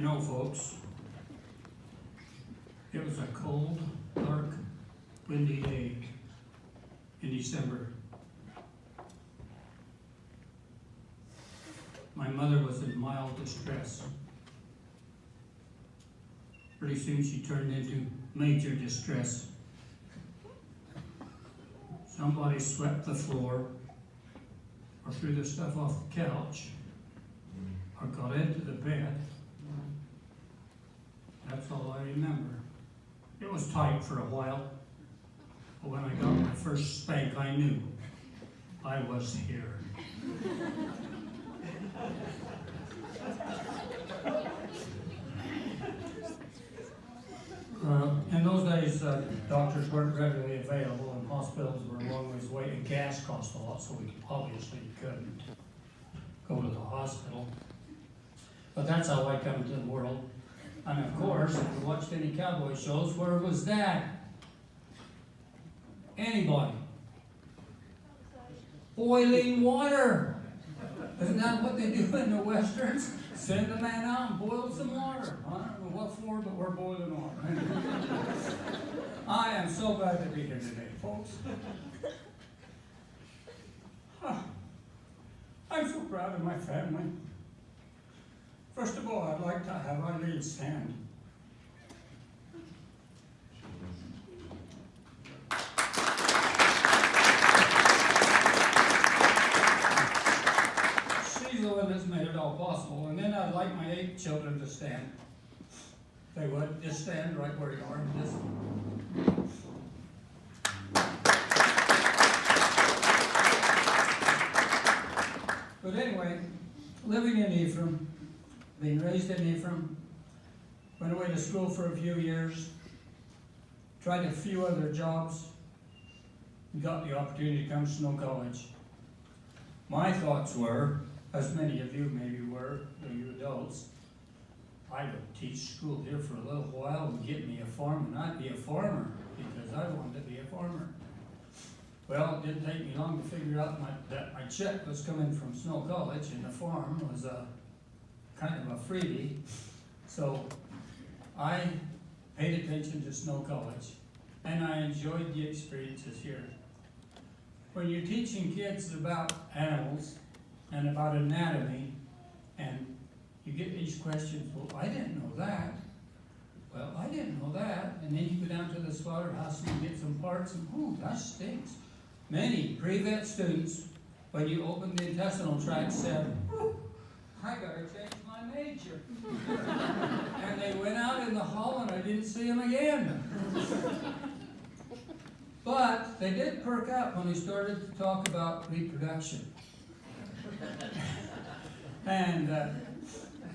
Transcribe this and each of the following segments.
know, folks, it was a cold, dark, windy day in December. My mother was in mild distress. Pretty soon she turned into major distress. Somebody swept the floor, or threw the stuff off the couch, or got into the bed. That's all I remember. It was tight for a while, but when I got my first spank, I knew I was here. In those days, doctors weren't readily available, and hospitals were a long ways away, and gas cost a lot, so we obviously couldn't go to the hospital. But that's how I come to the world. And of course, if you watched any cowboy shows, where was Dad? Anybody? Boiling water. Isn't that what they do in the westerns? Send a man out and boil some water. I don't know what for, but we're boiling water. I am so glad to be here today, folks. I'm so proud of my family. First of all, I'd like to have Eileen stand. She's the one that's made it all possible. And then I'd like my 8 children to stand. They would. Just stand right where you are. Just. But anyway, living in Ephraim, being raised in Ephraim, went away to school for a few years, tried a few other jobs, and got the opportunity to come to Snow College. My thoughts were, as many of you maybe were, you adults, I would teach school here for a little while and get me a farm, and I'd be a farmer, because I wanted to be a farmer. Well, it didn't take me long to figure out that my check was coming from Snow College, and the farm was kind of a freebie. So I paid attention to Snow College, and I enjoyed the experiences here. When you're teaching kids about animals and about anatomy, and you get these questions, well, I didn't know that. Well, I didn't know that. And then you go down to the slaughterhouse and you get some parts, and ooh, that stinks. Many pre-vet students, when you opened the intestinal tract, said, I gotta change my major. And they went out in the hall and I didn't see them again. But they did perk up when they started to talk about reproduction. And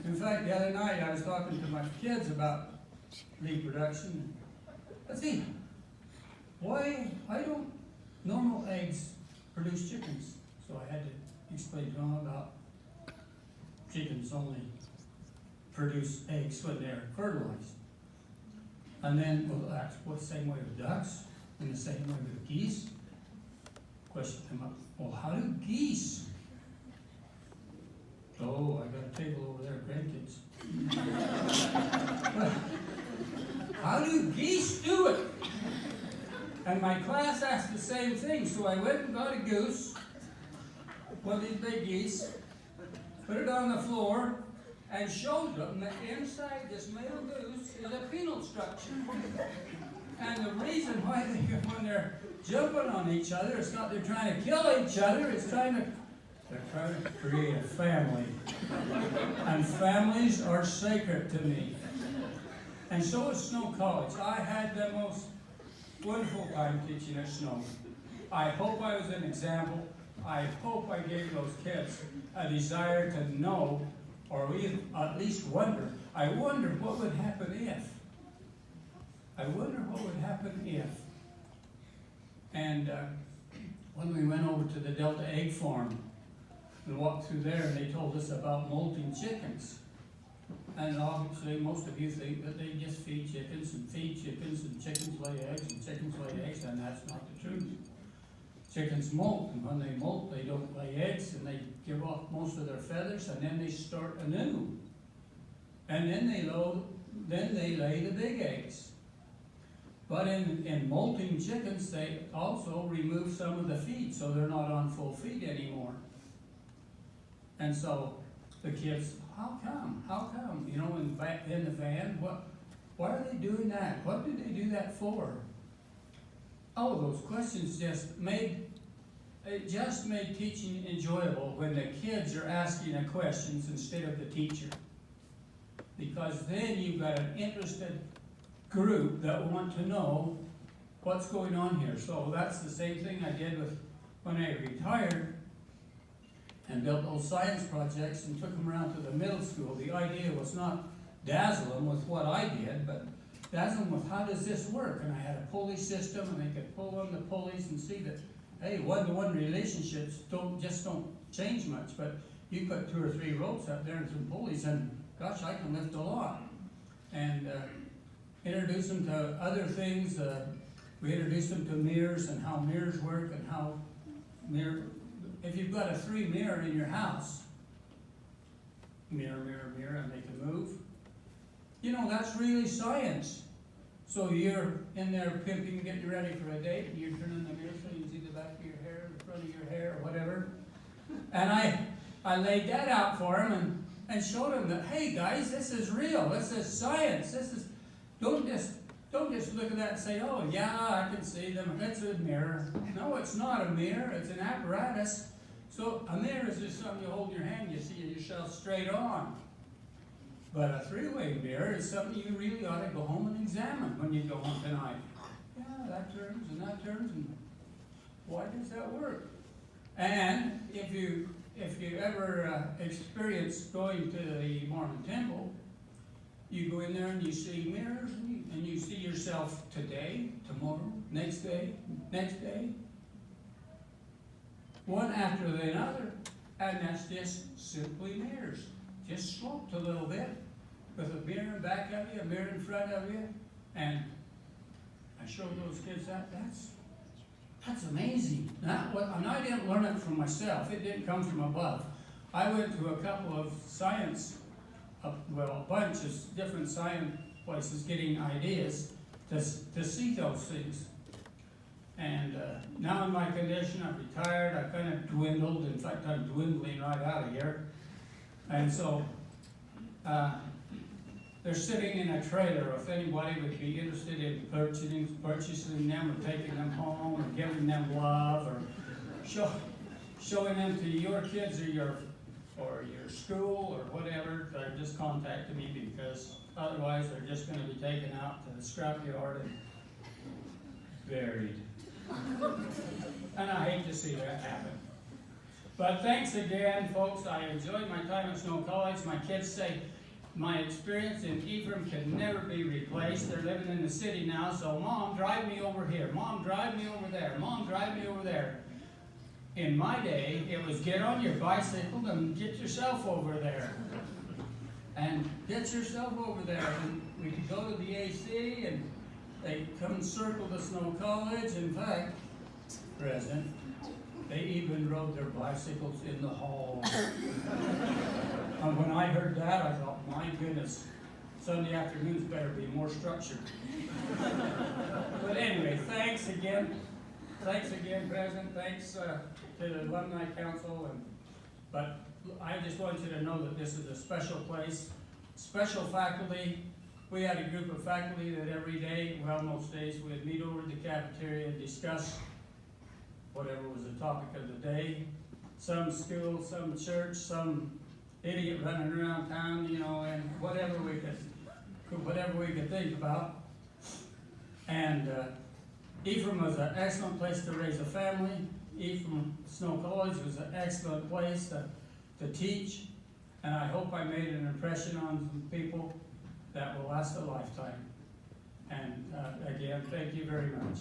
in fact, the other night I was talking to my kids about reproduction. Let's see, why don't normal eggs produce chickens? So I had to explain to them about chickens only produce eggs when they're fertilized. And then, well, that's the same way with ducks, and the same way with geese. Question came up, well, how do geese? Oh, I got a table over there, grandkids. How do geese do it? And my class asked the same thing, so I went and got a goose, one of these big geese, put it on the floor, and showed them that inside this male goose is a penile structure. And the reason why when they're jumping on each other, it's not they're trying to kill each other, they're trying to create a family. And families are sacred to me. And so is Snow College. I had the most wonderful time teaching at Snow. I hope I was an example. I hope I gave those kids a desire to know, or even at least wonder. I wonder what would happen if. I wonder what would happen if. And when we went over to the Delta Egg Farm and walked through there, and they told us about molting chickens. And obviously most of you think that they just feed chickens, and chickens lay eggs, and chickens lay eggs, and that's not the truth. Chickens molt, and when they molt, they don't lay eggs, and they give off most of their feathers, and then they start anew. and then they lay the big eggs. But in molting chickens, they also remove some of the feed, so they're not on full feed anymore. And so the kids, how come? How come? You know, in the van, why are they doing that? What do they do that for? Oh, those questions just made teaching enjoyable when the kids are asking the questions instead of the teacher. Because then you've got an interested group that want to know what's going on here. So that's the same thing I did when I retired and built those science projects and took them around to the middle school. The idea was not dazzle them with what I did, but dazzle them with how does this work? And I had a pulley system, and they could pull on the pulleys and see that, hey, one-to-one relationships don't change much, but you put 2 or 3 ropes up there and some pulleys, and gosh, I can lift a lot. And introduce them to other things. We introduced them to mirrors and how mirrors work and how if you've got a 3 mirror in your house, mirror, mirror, mirror, and they can move, you know, that's really science. So you're in there pimping, getting ready for a date, and you're turning the mirror so you can see the back of your hair, the front of your hair, or whatever. And I laid that out for them and showed them that, hey guys, this is real. This is science. Don't just look at that and say, oh yeah, I can see them. That's a mirror. No, it's not a mirror. It's an apparatus. So a mirror is just something you hold in your hand. You see yourself straight on. But a 3-way mirror is something you really ought to go home and examine when you go home tonight. Yeah, that turns and that turns, and why does that work? And if you ever experience going to the Mormon temple, you go in there and you see mirrors, and you see yourself today, tomorrow, next day, one after the other, and that's just simply mirrors. Just sloped a little bit with a mirror in back of you, a mirror in front of you, and I showed those kids that's amazing. And I didn't learn it from myself. It didn't come from above. I went to a couple of science, a bunch of different science places getting ideas to see those things. And now in my condition, I'm retired. I've kind of dwindled. In fact, I'm dwindling right out of here. And so they're sitting in a trailer. If anybody would be interested in purchasing them or taking them home or giving them love or showing them to your kids or your school or whatever, just contact me, because otherwise they're just going to be taken out to the scrapyard and buried. And I hate to see that happen. But thanks again, folks. I enjoyed my time at Snow College. My kids say my experience in Ephraim can never be replaced. They're living in the city now, so Mom, drive me over here. Mom, drive me over there. Mom, drive me over there. In my day, it was get on your bicycle and get yourself over there. And get yourself over there. And we could go to the AC, and they come and circle the Snow College. In fact, President, they even rode their bicycles in the hall. And when I heard that, I thought, my goodness, Sunday afternoons better be more structured. But anyway, thanks again. Thanks again, President. Thanks to the Alumni Council. But I just want you to know that this is a special place, special faculty. We had a group of faculty that every day, well, most days, we'd meet over at the cafeteria and discuss whatever was the topic of the day. Some school, some church, some idiot running around town, you know, and whatever we could think about. And Ephraim was an excellent place to raise a family. Ephraim Snow College was an excellent place to teach. And I hope I made an impression on some people that will last a lifetime. And again, thank you very much.